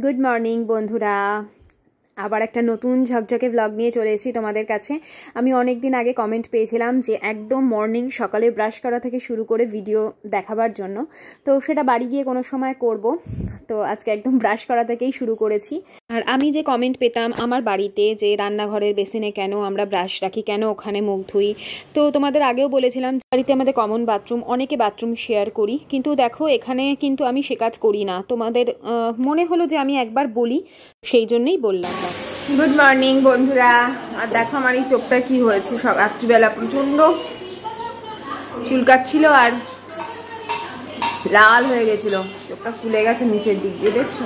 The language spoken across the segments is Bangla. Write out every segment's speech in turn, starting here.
গুড মর্নিং বন্ধুরা, আবার একটা নতুন ঝকঝকে ব্লগ নিয়ে চলে এসেছি তোমাদের কাছে। আমি অনেক দিন আগে কমেন্ট পেয়েছিলাম যে একদম মর্নিং সকালে ব্রাশ করা থেকে শুরু করে ভিডিও দেখাবার জন্য, তো সেটা বাড়ি গিয়ে কোনো সময় করব। তো আজকে একদম ব্রাশ করা থেকেই শুরু করেছি। আর আমি যে কমেন্ট পেতাম আমার বাড়িতে যে রান্নাঘরের বেসিনে কেন আমরা ব্রাশ রাখি, কেন ওখানে মুখ ধুই, তো তোমাদের আগেও বলেছিলাম বাড়িতে আমাদের কমন বাথরুম, অনেকে বাথরুম শেয়ার করি, কিন্তু দেখো এখানে কিন্তু আমি সে কাজ করি না। তোমাদের মনে হলো যে আমি একবার বলি, সেই জন্যই বললাম। গুড মর্নিং বন্ধুরা। আর দেখো আমার এই চোখটা কি হয়েছে, সব রাত্রিবেলা প্রচণ্ড চুলকাচ্ছিল আর লাল হয়ে গেছিল, চোখটা ফুলে গেছে নিচের দিক দিয়ে, দেখছো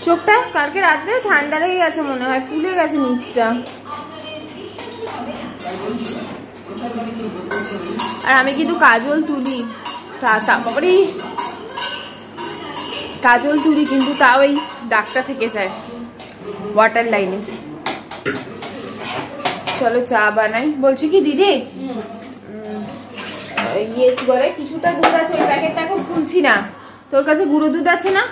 চোখটা? কালকে রাতে ঠান্ডা লেগে গেছে মনে হয়, ফুলে গেছে নিচটা। আর আমি কিন্তু কাজল তুলি, তারপরে কাজল তুলি, কিন্তু তাও এই দাগটা থেকে যায় ওয়াটার লাইনে। চলো চা বানাই। বলছি কি দিদি, ইয়ে কি বলে, কিছুটা দুধ আছে, ওই প্যাকেটটা এখন খুলছি না, তোর কাছে গুঁড়ো দুধ আছে না?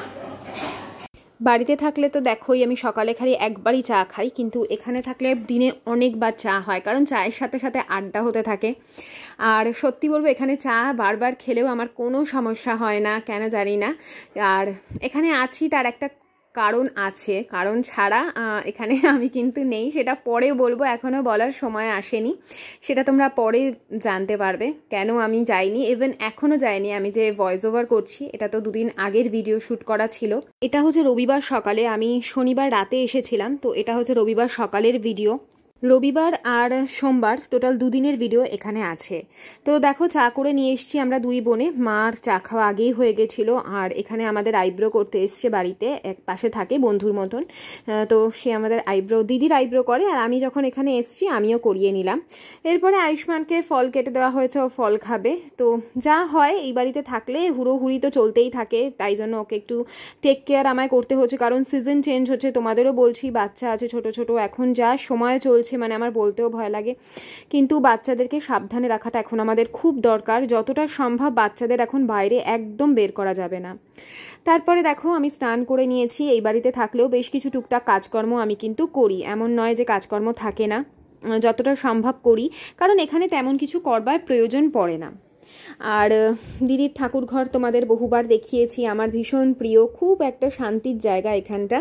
বাড়িতে থাকলে তো দেখোই আমি সকালে খালি একবারই চা খাই, কিন্তু এখানে থাকলে দিনে অনেকবার চা হয়, কারণ চায়ের সাথে সাথে আড্ডা হতে থাকে। আর সত্যি বলবো এখানে চা বারবার খেলেও আমার কোনো সমস্যা হয় না, কেন জানি না। আর এখানে আছি তার একটা কারণ আছে, কারণ ছাড়া এখানে আমি কিন্তু নেই, সেটা পরে বলবো, এখনও বলার সময় আসেনি, সেটা তোমরা পরে জানতে পারবে কেন আমি যাইনি। ইভেন এখনও যাইনি, আমি যে ভয়েস ওভার করছি এটা তো দুদিন আগের ভিডিও শ্যুট করা ছিল। এটা হচ্ছে রবিবার সকালে, আমি শনিবার রাতে এসেছিলাম, তো এটা হচ্ছে রবিবার সকালের ভিডিও। রবিবার আর সোমবার টোটাল দুদিনের ভিডিও এখানে আছে। তো দেখো চা করে নিয়ে এসেছি আমরা দুই বোনে, মার চা খাওয়া আগেই হয়ে গেছিলো। আর এখানে আমাদের আইব্রো করতে এসছে বাড়িতে, এক পাশে থাকে বন্ধুর মতন, তো সে আমাদের আইব্রো, দিদির আইব্রো করে, আর আমি যখন এখানে এসছি আমিও করিয়ে নিলাম। এরপরে আয়ুষ্মানকে ফল কেটে দেওয়া হয়েছে, ও ফল খাবে। তো যা হয় এই বাড়িতে থাকলে হুড়োহুড়ি তো চলতেই থাকে, তাই জন্য ওকে একটু টেক কেয়ার আমায় করতে হচ্ছে, কারণ সিজন চেঞ্জ হচ্ছে। তোমাদেরও বলছি বাচ্চা আছে ছোট ছোট, এখন যা সময় চলছে মানে আমার বলতেও ভয় লাগে, কিন্তু বাচ্চাদেরকে সাবধানে রাখাটা এখন আমাদের খুব দরকার। যতটা সম্ভব বাচ্চাদের এখন বাইরে একদম বের করা যাবে না। তারপরে দেখো আমি স্নান করে নিয়েছি। এই বাড়িতে থাকলেও বেশ কিছু টুকটাক কাজকর্ম আমি কিন্তু করি, এমন নয় যে কাজকর্ম থাকে না, যতটা সম্ভব করি, কারণ এখানে তেমন কিছু করবার প্রয়োজন পড়ে না। আর দিদির ঠাকুর ঘর তোমাদের বহুবার দেখিয়েছি, আমার ভীষণ প্রিয়, খুব একটা শান্তির জায়গা এখানটা।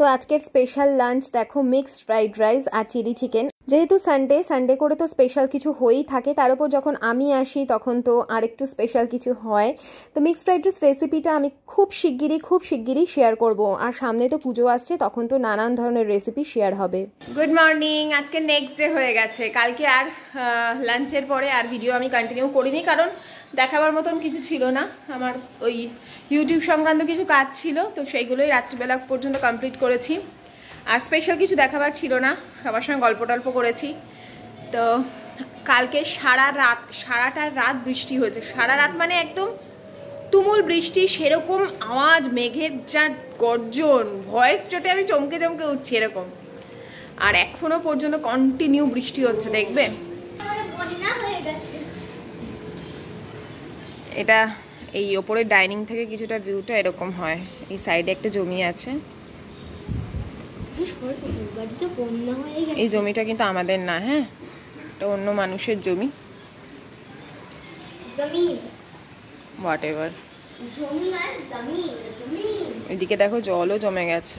তো আজকের স্পেশাল লাঞ্চ দেখো মিক্সড ফ্রাইড রাইস আর চিলি চিকেন। যেহেতু সানডে করে তো স্পেশাল কিছু হয়েই থাকে, তার উপর যখন আমি আসি তখন তো আরেকটু স্পেশাল কিছু হয়। তো মিক্সড ফ্রাইড রাইস রেসিপিটা আমি খুব শিগগিরই শেয়ার করব। আর সামনে তো পুজো আসছে, তখন তো নানান ধরনের রেসিপি শেয়ার হবে। গুড মর্নিং, আজকে নেক্সট ডে হয়ে গেছে। কালকে আর লাঞ্চের পরে আর ভিডিও আমি কন্টিনিউ করিনি, কারণ দেখাবার মতন কিছু ছিল না। আমার ওই ইউটিউব সংক্রান্ত কিছু কাজ ছিল, তো সেইগুলোই রাত্রিবেলা পর্যন্ত কমপ্লিট করেছি। আর স্পেশাল কিছু দেখাবার ছিল না, সবার সঙ্গে গল্প টল্প করেছি। তো কালকে সারাটা রাত বৃষ্টি হয়েছে। সারা রাত মানে একদম তুমুল বৃষ্টি, সেরকম আওয়াজ, মেঘের যা গর্জন, ভয়ের চোটে আমি চমকে উঠছি এরকম। আর এখনো পর্যন্ত কন্টিনিউ বৃষ্টি হচ্ছে, দেখবে। এটা এই ওপরের ডাইনিং থেকে কিছুটা ভিউটা এরকম হয়। এই সাইডে একটা জমি আছে, এই জমিটা কিন্তু আমাদের না, হ্যাঁ, এটা অন্য মানুষের জমি। What ever. এদিকে দেখো জলও জমে গেছে।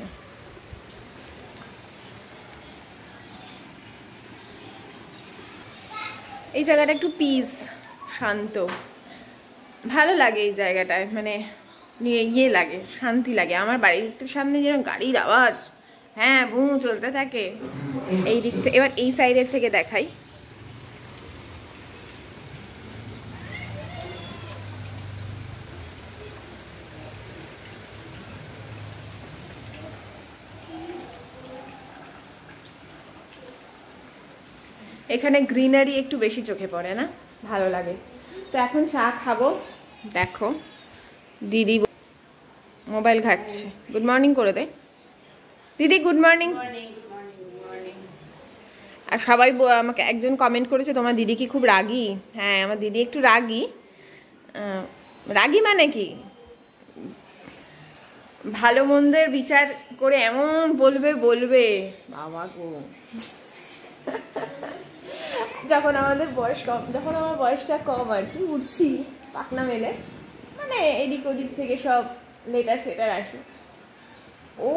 এই জায়গাটা একটু পিস, শান্ত, ভালো লাগে এই জায়গাটায়, মানে ইয়ে লাগে, শান্তি লাগে। আমার বাড়ির সামনে যেরকম গাড়ির আওয়াজ, হ্যাঁ, ভুঁ চলতে থাকে এই দিকটা। এবার এই সাইডের থেকে দেখাই। এখানে গ্রিনারি একটু বেশি চোখে পড়ে না, ভালো লাগে। তো এখন চা খাবো। দেখো দিদি মোবাইল ঘাটছে। গুড মর্নিং করে দে দিদি, গুড মর্নিং। আর সবাই আমাকে একজন কমেন্ট করেছে, তোমার দিদি কি খুব রাগী? হ্যাঁ, আমার দিদি একটু রাগী। রাগী মানে কি, ভালো মন্দের বিচার করে এমন বলবে বাবা গো। যখন আমাদের বয়স কম, যখন আমার বয়সটা কম আর কি, উঠছি পাকনা মেলে, মানে এদিক ওদিক থেকে সব লেটার ফেটার আসে, ও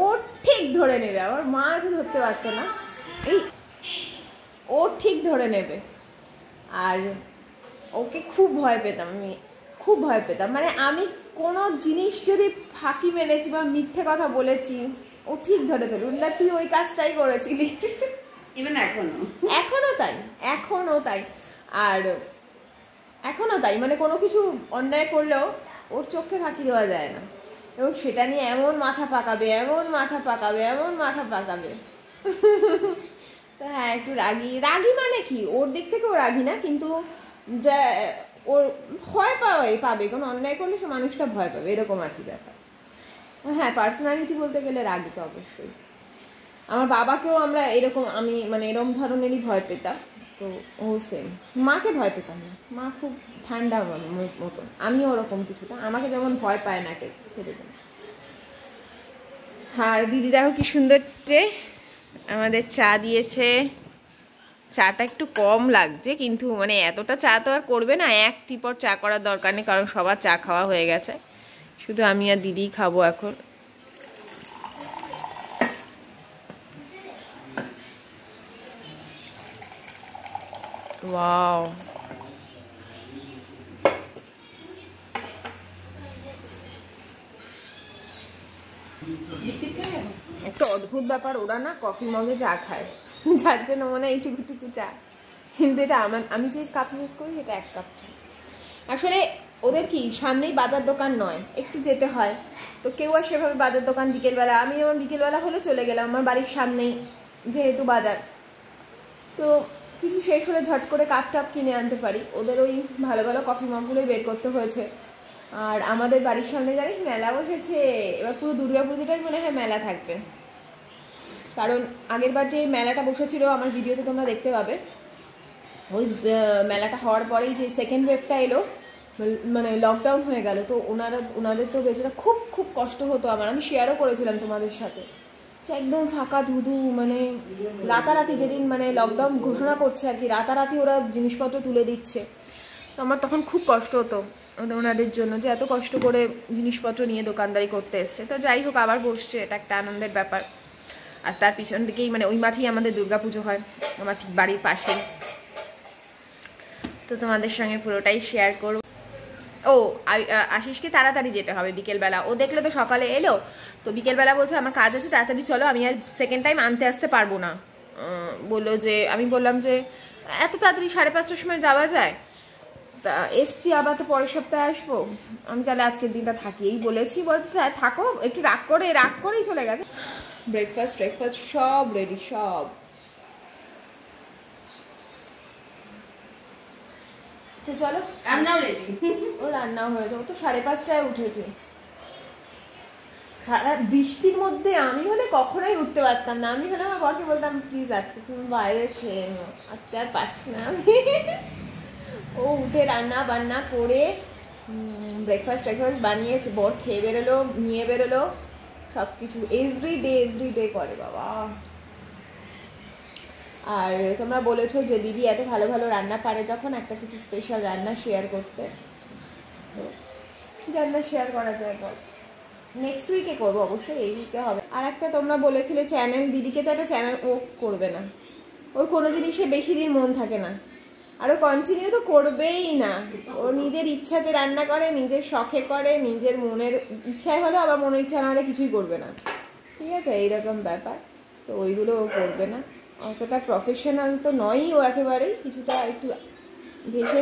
ঠিক ধরে নেবে। আমার মা তো ধরতে পারতো না, এই ও ঠিক ধরে নেবে। আর ওকে খুব ভয় পেতাম, আমি খুব ভয় পেতাম। মানে আমি কোনো জিনিস যদি ফাঁকি মেরেছি বা মিথ্যে কথা বলেছি, ও ঠিক ধরে ফেলে, উল্লা তুই ওই কাজটাই করেছিলি। এখনো তাই। আর এখনো তাই, মানে কোনো কিছু অন্যায় করলেও ওর চোখে ফাঁকি দেওয়া যায় না, এবং সেটা নিয়ে এমন মাথা পাকাবে। তো হ্যাঁ, একটু রাগী মানে কি, ওর দিক থেকে ও রাগী না, কিন্তু যা ওর ভয় পাবে, কোনো অন্যায় করলে সে মানুষটা ভয় পাবে, এরকম আর কি ব্যাপার। হ্যাঁ, পার্সোনালিটি বলতে গেলে রাগী তো অবশ্যই। আমার বাবাকেও আমরা এরকম, আমি মানে এরকম ধরনেরই ভয় পেতাম, তো ও সেম। মাকে ভয় পেতাম না, মা খুব ঠান্ডা মতন, আমিও ওরকম কিছুটা, আমাকে যেমন ভয় পায় না কে সেরকম। আর দিদি দেখো কি সুন্দর আমাদের চা দিয়েছে। চাটা একটু কম লাগছে, কিন্তু মানে এতটা চা তো আর করবে না, এক টিপর চা করার দরকার নেই, কারণ সবার চা খাওয়া হয়ে গেছে, শুধু আমি আর দিদি খাবো এখন। ওয়াও, একটা অদ্ভুত ব্যাপার, ওরা না কফি মগে চা খায়, যার জন্য মনে হয় এইটুকু চা, কিন্তু এটা আমি যে কাপ ইউজ করি এটা 1 কাপ চা। আসলে ওদের কি সামনেই বাজার দোকান নয়, একটু যেতে হয়, তো কেউ আর সেভাবে বাজার দোকান বিকেলবেলা, আমি যেমন বিকেলবেলা হলে চলে গেলাম, আমার বাড়ির সামনেই যেহেতু বাজার, তো কিছু শেষ হলে ঝট করে কাপ টাপ কিনে আনতে পারি। ওদের ওই ভালো ভালো কফি মগগুলোই বের করতে হয়েছে। আর আমাদের বাড়ির সামনে জানিস মেলা বসেছে, এবার পুরো দুর্গাপুজোটাই মনে হয় মেলা থাকবে, কারণ আগের বার যে মেলাটা বসেছিল আমার ভিডিওতে তোমরা দেখতে পাবে, ওই মেলাটা হওয়ার পরেই যে সেকেন্ড ওয়েভটা এলো, মানে লকডাউন হয়ে গেল, তো ওনাদের তো বেচারা খুব কষ্ট হতো। আমি শেয়ারও করেছিলাম তোমাদের সাথে, একদম ফাঁকা ধুধু, মানে রাতারাতি যেদিন মানে লকডাউন ঘোষণা করছে আর কি, রাতারাতি ওরা জিনিসপত্র তুলে দিচ্ছে। তো আমার তখন খুব কষ্ট হতো ওনাদের জন্য, যে এত কষ্ট করে জিনিসপত্র নিয়ে দোকানদারি করতে এসছে। তো যাই হোক, আবার বসছে, এটা একটা আনন্দের ব্যাপার। আর তার পিছন দিকেই মানে ওই মাঠেই আমাদের দুর্গাপুজো হয়, আমার ঠিক বাড়ির পাশেই। তো তোমাদের সঙ্গে পুরোটাই শেয়ার করব। ও আশিসকে তাড়াতাড়ি যেতে হবে বিকেলবেলা, ও দেখলে তো সকালে এলো, তো বিকেলবেলা বলছে আমার কাজ আছে তাড়াতাড়ি চলো, আমি আর সেকেন্ড টাইম আনতে আসতে পারবো না। বললো যে, আমি বললাম যে এত তাড়াতাড়ি 5:30টার সময় যাওয়া যায়, তা এসছি আবার তো পরের সপ্তাহে আসবো, আমি তাহলে আজকের দিনটা থাকি এই বলেছি। বলছে থাকো, একটু রাগ করেই চলে গেছে। ব্রেকফাস্ট সব রেডি, সব। তো চলো, রান্নাও রেডি। ও রান্নাও হয়েছে, ও তো 5:30টায় উঠেছে। সারা বৃষ্টির মধ্যে আমি হলে কখনোই উঠতে পারতাম না, আমি হলে আমার বরকে বলতাম প্লিজ আজকে তুমি বাইরে শুয়ে নাও, আজকে আর পাচ্ছি না আমি। ও উঠে রান্না বান্না করে ব্রেকফাস্ট বানিয়েছে, বর খেয়ে বেরোলো, নিয়ে বেরোলো, সব কিছু এভরিডে করে বাবা। আর তোমরা বলেছো যে দিদি এত ভালো ভালো রান্না পারে, যখন একটা কিছু স্পেশাল রান্না শেয়ার করতে, কি রান্না শেয়ার করা যায় বল? নেক্সট উইকে করবো অবশ্যই, এই উইকে হবে। আর একটা তোমরা বলেছিলে চ্যানেল, দিদিকে তো একটা চ্যানেল ও করবে না, ওর কোনো জিনিসে বেশি দিন মন থাকে না, আর ও কন্টিনিউ তো করবেই না। ও নিজের ইচ্ছাতে রান্না করে, নিজের শখে করে, নিজের মনের ইচ্ছায় হলে, আবার মনের ইচ্ছা না হলে কিছুই করবে না, ঠিক আছে, এইরকম ব্যাপার। তো ওইগুলো ও করবে না, অতটা প্রফেশনাল তো নয়ই ও একেবারেই, কিছুটা একটু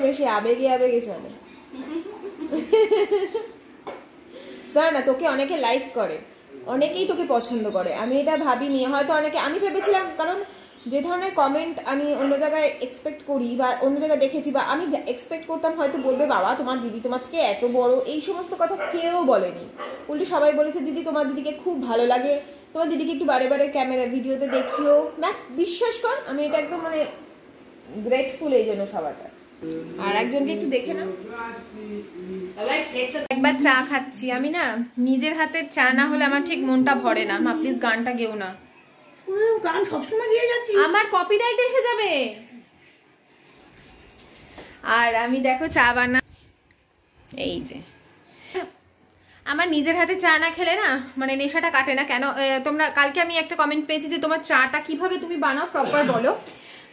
ভেসে আবেগে চলে। তাই না, তোকে অনেকে লাইক করে, অনেকেই তোকে পছন্দ করে, আমি এটা ভাবিনি, হয়তো অনেকে, আমি ভেবেছিলাম, কারণ যে ধরনের কমেন্ট আমি অন্য জায়গায় এক্সপেক্ট করি বা অন্য জায়গায় দেখেছি, বা আমি এক্সপেক্ট করতাম হয়তো বলবে বাবা তোমার দিদি তোমার থেকে এত বড়, এই সমস্ত কথা কেউ বলেনি। উল্টে সবাই বলেছে দিদি তোমার দিদিকে খুব ভালো লাগে, তোমার দিদিকে একটু বারে ক্যামেরা ভিডিওতে দেখিও। বিশ্বাস কর আমি এটা একদম মানে গ্রেটফুল এই জন্য সবার কাছে। আর একজনকে একটু দেখে নাও, একবার চা খাচ্ছি আমি না, নিজের হাতের চা না হলে আমার ঠিক মনটা ভরে না। মা প্লিজ গানটা গেও না, গান সবসময় গিয়ে যাচ্ছি, আমার কপিরাইট এসে যাবে। আর আমি দেখো চা বানা, এই যে আমার নিজের হাতে চা না খেলে না মানে নেশাটা কাটে না। কেন তোমরা কালকে আমি একটা কমেন্ট পেয়েছি যে তোমার চাটা কিভাবে তুমি বানাও প্রপার বলো।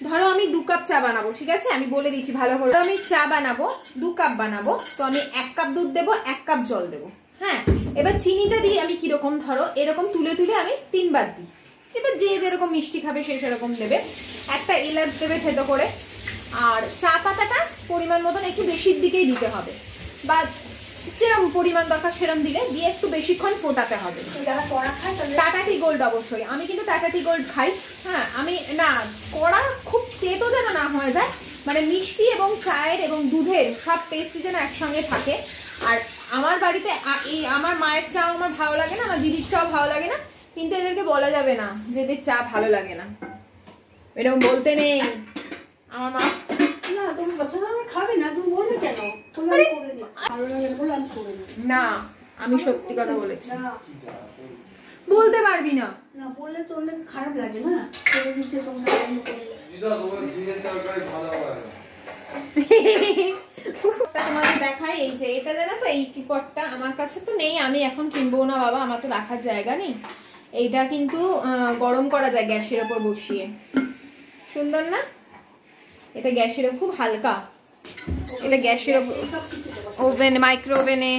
ধরো আমি 2 কাপ চা বানাবো, ঠিক আছে, আমি বলে দিচ্ছি ভালো করে। আমি চা বানাবো 2 কাপ বানাবো, তো আমি 1 কাপ দুধ দেবো, 1 কাপ জল দেবো। হ্যাঁ, এবার চিনিটা দিই আমি কিরকম, ধরো এরকম তুলে আমি 3 বার দিই, এবার যে যেরকম মিষ্টি খাবে সে সেরকম দেবে। একটা এলাচ দেবে থেতো করে, আর চা পাতাটা পরিমাণ মতন একটু বেশির দিকেই দিতে হবে, বা যেরকম পরিমাণ দরকার সেরকম দিয়ে একটু বেশিক্ষণ ফোটাতে হবে। টাটা টি গোল্ড অবশ্যই, আমি কিন্তু টাটা টি গোল্ড খাই। হ্যাঁ, আমি না কড়া খুব তেতো যেন না হয়ে যায়, মানে মিষ্টি এবং চায়ের এবং দুধের সব টেস্টই যেন একসঙ্গে থাকে। আর আমার বাড়িতে এই আমার মায়ের চা আমার ভালো লাগে না, আমার দিদির চাও ভালো লাগে না, কিন্তু এদেরকে বলা যাবে না যে এদের চা ভালো লাগে না, এরকম বলতে নেই। আমার মা তুমি পছন্দ খাবে না, তুমি বলবে কেন? না, আমি সত্যি কথা বলেছি, বলতে পারবি না, না বললে তো অনেক খারাপ লাগে না, করে দিচ্ছে তোমরা। তোমাদের দেখাই, এই যে এটা জানো তো, এই টিপটটা আমার কাছে তো নেই, আমি এখন কিনবো না বাবা, আমার তো রাখার জায়গা নেই। এইটা কিন্তু গরম করা যায় গ্যাসের ওপর বসিয়ে, সুন্দর না? এটা গ্যাসের খুব হালকা, এটা গ্যাসের ওভেন মাইক্রো ওভেনে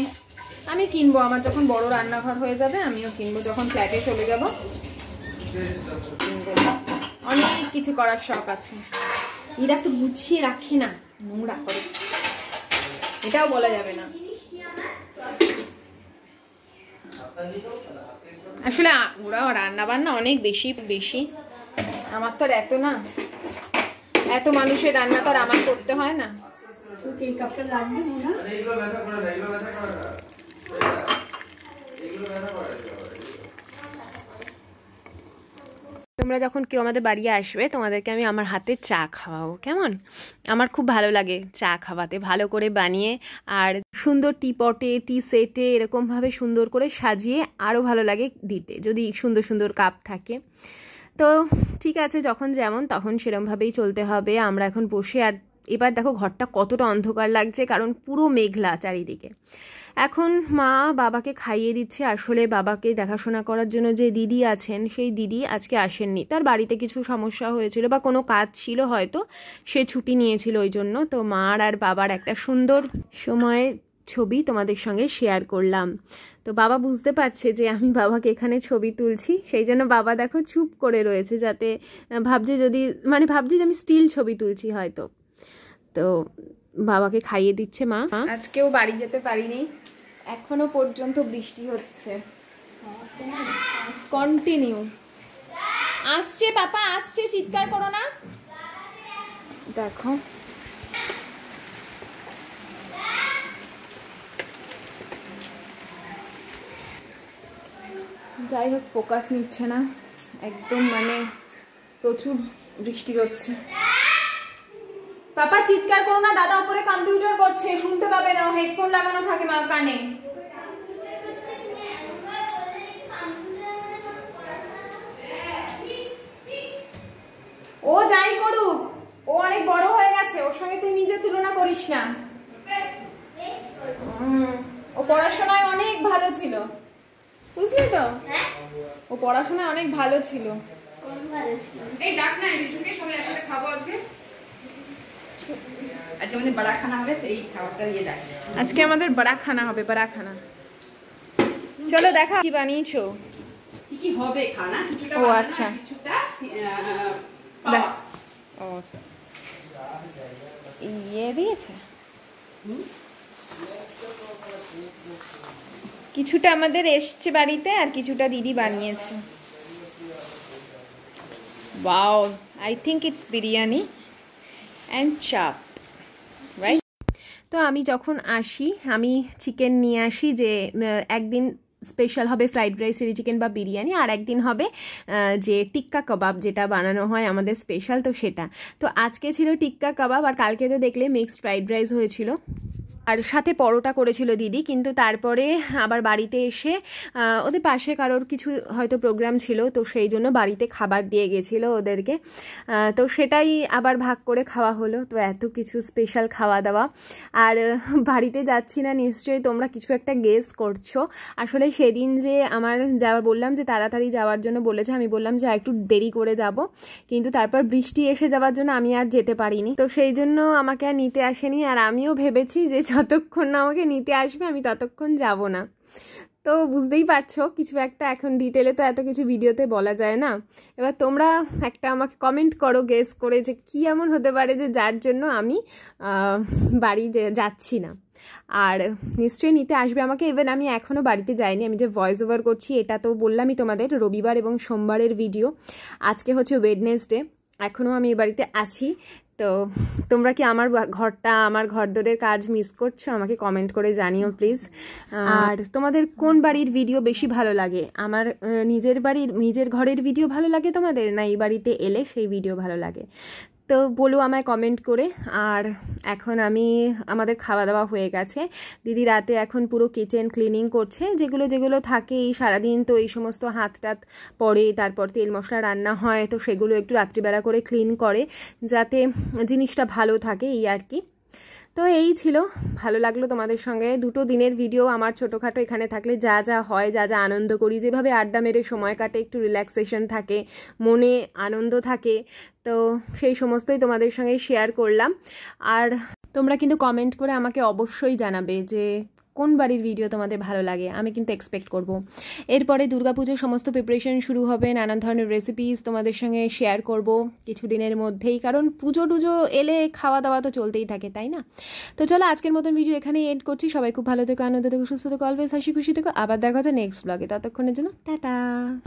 আমি কিনবো, আমার যখন বড় রান্নাঘর হয়ে যাবে আমিও কিনবো, যখন ফ্ল্যাটে চলে যাব। অনেক কিছু করার শখ আছে, এরা তো গুছিয়ে রাখে না, নোংরা করে, এটাও বলা যাবে না। আসলে ওরা রান্না বান্না অনেক বেশি, আমার তো আর এত না, এত মানুষের রান্না তো আর আমার করতে হয় না। তোমরা যখন কেউ আমাদের বাড়ি আসবে তোমাদেরকে আমি আমার হাতে চা খাওয়াবো, কেমন? আমার খুব ভালো লাগে চা খাওয়াতে, ভালো করে বানিয়ে, আর সুন্দর টি পটে টি সেটে এরকমভাবে সুন্দর করে সাজিয়ে আরও ভালো লাগে দিতে, যদি সুন্দর কাপ থাকে। তো ঠিক আছে, যখন যেমন তখন সেরমভাবেই চলতে হবে। আমরা এখন বসে আর এবার দেখো ঘরটা কতটা অন্ধকার লাগছে, কারণ পুরো মেঘলা চারিদিকে। এখন মা বাবাকে খাইয়ে দিচ্ছে। আসলে বাবাকে দেখাশোনা করার জন্য যে দিদি আছেন, সেই দিদি আজকে আসেননি, তার বাড়িতে কিছু সমস্যা হয়েছিল বা কোনো কাজ ছিল হয়তো, সে ছুটি নিয়েছিল ওই জন্য। তো মার আর বাবার একটা সুন্দর সময়ের ছবি তোমাদের সঙ্গে শেয়ার করলাম। তো বাবা বুঝতে পারছে যে আমি বাবাকে এখানে ছবি তুলছি, সেই জন্য বাবা দেখো চুপ করে রয়েছে, যাতে ভাবছে যে আমি স্টিল ছবি তুলছি হয়তো। তো বাবাকে খাইয়ে দিচ্ছে মা। আজকেও বাড়ি যেতে পারিনি, এখনো পর্যন্ত বৃষ্টি হচ্ছে কন্টিনিউ। আসছে পাপা আসছে, চিৎকার করো না। দেখো যাই হোক, ফোকাস নিচ্ছে না একদম, মানে প্রচুর বৃষ্টি হচ্ছে। পাপা চিৎকার করো না, দাদা উপরে কম্পিউটার করছে, শুনতে পাবে না, হেডফোন লাগানো থাকে মা কানে। ও যাই করুক, ও অনেক বড় হয়ে গেছে, ওর সঙ্গে তুই নিজে তুলনা করিস না। ও পড়াশোনায় অনেক ভালো ছিল, বুঝলি তো? ও পড়াশোনায় অনেক ভালো ছিল। এই ডাক না রিজুকে, সবাই একসাথে খাবো আজকে। আজকে আমাদের বড়া খানা হবে, এই খাবারটা দিয়ে ডাক। আজকে আমাদের বড়া খানা হবে, বড়া খানা। চলো দেখা কি বানিয়েছো। কি কি হবে খানা? কিছুটা ও আচ্ছা, কিছুটা ও ইয়ে দিয়েছে, কিছুটা আমাদের এসছে বাড়িতে আর কিছুটা দিদি বানিয়েছে। Wow, I think it's biryani and চাপ, রাইট? তো আমি যখন আসি, আমি চিকেন নিয়ে আসি, যে একদিন স্পেশাল হবে ফ্রাইড রাইস, চিলি চিকেন বা বিরিয়ানি, আর একদিন হবে যে টিক্কা কাবাব, যেটা বানানো হয় আমাদের স্পেশাল, তো সেটা। তো আজকে ছিল টিক্কা কাবাব, আর কালকে তো দেখলে মিক্সড ফ্রাইড রাইস হয়েছিল, আর সাথে পরোটা করেছিল দিদি। কিন্তু তারপরে আবার বাড়িতে এসে ওদের পাশে কারোর কিছু হয়তো প্রোগ্রাম ছিল, তো সেই জন্য বাড়িতে খাবার দিয়ে গেছিলো ওদেরকে, তো সেটাই আবার ভাগ করে খাওয়া হলো। তো এত কিছু স্পেশাল খাওয়া দাওয়া, আর বাড়িতে যাচ্ছি না নিশ্চয়ই তোমরা কিছু একটা গেস করছো। আসলে সেদিন যে আমার বললাম যে তাড়াতাড়ি যাওয়ার জন্য বলেছে, আমি বললাম যে একটু দেরি করে যাব, কিন্তু তারপর বৃষ্টি এসে যাওয়ার জন্য আমি আর যেতে পারিনি, তো সেই জন্য আমাকে আর নিতে আসেনি। আর আমিও ভেবেছি যে যতক্ষণ না আমাকে নিতে আসবে আমি ততক্ষণ যাব না। তো বুঝতেই পারছো কিছু একটা, এখন ডিটেলে তো এত কিছু ভিডিওতে বলা যায় না। এবার তোমরা একটা আমাকে কমেন্ট করো গেস করে, যে কী এমন হতে পারে যে যার জন্য আমি বাড়ি যাচ্ছি না। আর নিশ্চয়ই নিতে আসবে আমাকে। ইভেন আমি এখনও বাড়িতে যাইনি, আমি যে ভয়েস ওভার করছি এটা তো বললামই তোমাদের, রবিবার এবং সোমবারের ভিডিও। আজকে হচ্ছে ওয়েডনেসডে, এখনও আমি এ বাড়িতে আছি। তো তোমরা কি আমার ঘরদোরের কাজ মিস করছো? আমাকে কমেন্ট করে জানিও প্লিজ। আর তোমাদের কোন বাড়ির ভিডিও বেশি ভালো লাগে? আমার নিজের ঘরের ভিডিও ভালো লাগে তোমাদের, না এই বাড়িতে এলে সেই ভিডিও ভালো লাগে? তো বলো আমায় কমেন্ট করে। আর এখন আমাদের খাওয়া দাওয়া হয়ে গেছে, দিদি রাতে এখন পুরো কিচেন ক্লিনিং করছে, যেগুলো থাকে এই সারাদিন, তো এই সমস্ত হাত টাত পড়ে, তারপর তেল মশলা রান্না হয়, তো সেগুলো একটু রাত্রিবেলা করে ক্লিন করে, যাতে জিনিসটা ভালো থাকে, এই আর কি। তো এই ছিল, ভালো লাগলো তোমাদের সঙ্গে 2 দিনের ভিডিও। আমার ছোটোখাটো এখানে থাকলে যা যা হয়, যা যা আনন্দ করি, যেভাবে আড্ডা মেরে সময় কাটে, একটু রিল্যাক্সেশন থাকে, মনে আনন্দ থাকে, তো সেই সমস্তই তোমাদের সঙ্গে শেয়ার করলাম। আর তোমরা কিন্তু কমেন্ট করে আমাকে অবশ্যই জানাবে যে কোন বাড়ির ভিডিও তোমাদের ভালো লাগে, আমি কিন্তু এক্সপেক্ট করব। এরপরে দুর্গাপুজোর সমস্ত প্রিপারেশন শুরু হবে, নানান ধরনের রেসিপিস তোমাদের সঙ্গে শেয়ার করব কিছুদিনের মধ্যেই, কারণ পুজো টুজো এলে খাওয়া দাওয়া তো চলতেই থাকে, তাই না? তো চলো আজকের মতন ভিডিও এখানেই এন্ড করছি। সবাই খুব ভালো থেকো, আনন্দ থেকো, সুস্থ থেকো, অলওয়েজ হাসি খুশি থেকো। আবার দেখা যায় নেক্সট ব্লগে, ততক্ষণের জন্য টাটা।